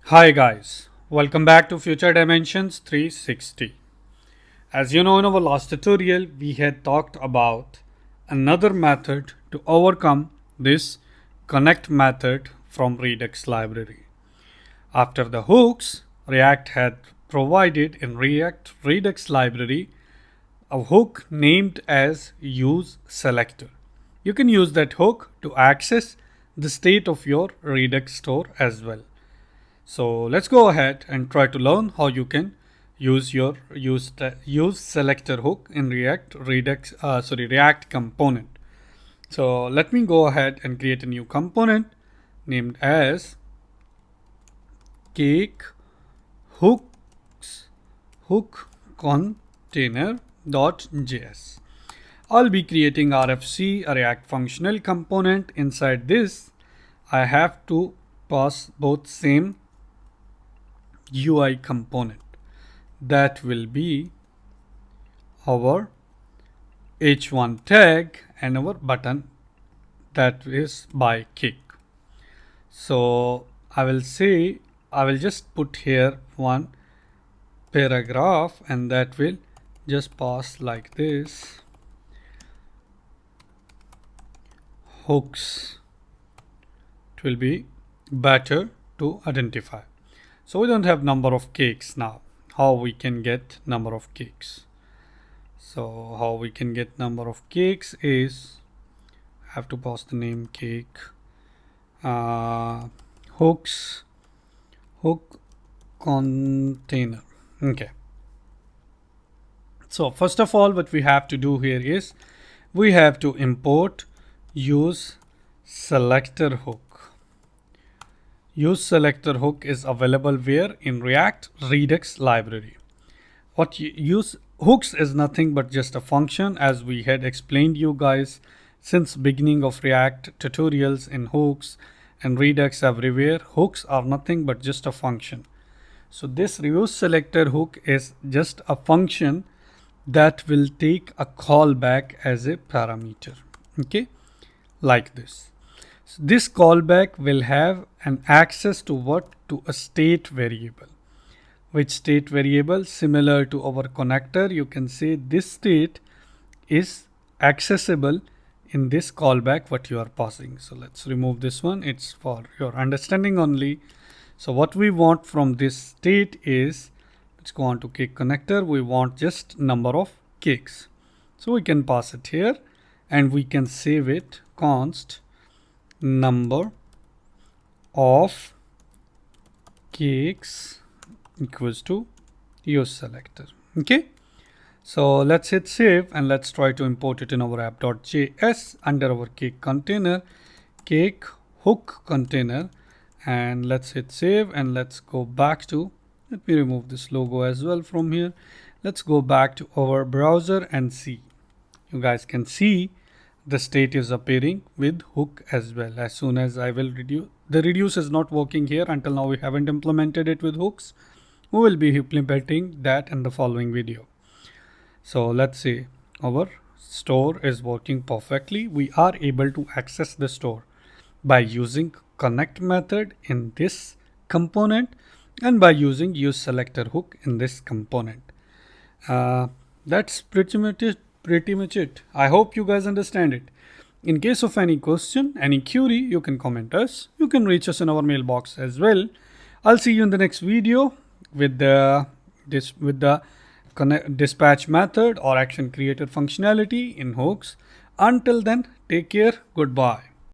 Hi guys, welcome back to Future Dimensions 360. As you know, in our last tutorial we had talked about another method to overcome this connect method from Redux library. After the hooks, React had provided in React Redux library a hook named as useSelector. You can use that hook to access the state of your Redux store as well. So let's go ahead and try to learn how you can use your use selector hook in React component. So let me go ahead and create a new component named as cake hooks hook container.js. I'll be creating RFC, a React functional component. Inside this, I have to pass both same UI component. That will be our h1 tag and our button that is by kick. So I will just put here one paragraph and that will just pass like this. Hooks. It will be better to identify. So we don't have number of cakes now. How we can get number of cakes? So how we can get number of cakes is have to pass the name cake hooks hook container. Okay. So first of all, what we have to do here is we have to import use selector hook. useSelector hook is available where in React Redux library. What use hooks is nothing but just a function, as we had explained you guys since beginning of React tutorials in hooks and Redux everywhere. Hooks are nothing but just a function. So this useSelector hook is just a function that will take a callback as a parameter. Okay, like this. So this callback will have an access to what? To a state variable. Which state variable? Similar to our connector, you can say this state is accessible in this callback what you are passing. So let's remove this one. It's for your understanding only. So what we want from this state is, let's go on to cake connector. We want just number of cakes. So we can pass it here and we can save it const number of cakes equals to useSelector. Okay, so let's hit save and let's try to import it in our app.js under our cake container, cake hook container, and let's hit save and let's go back to, let me remove this logo as well from here. Let's go back to our browser and see. You guys can see the state is appearing with hook as well. As soon as I will reduce, the reduce is not working here until now. We haven't implemented it with hooks. We will be implementing that in the following video. So let's say our store is working perfectly. We are able to access the store by using connect method in this component and by using useSelector hook in this component. That's pretty much it. I hope you guys understand it. In case of any question, any query, you can comment us. You can reach us in our mailbox as well. I'll see you in the next video with the dispatch method or action creator functionality in hooks. Until then, take care. Goodbye.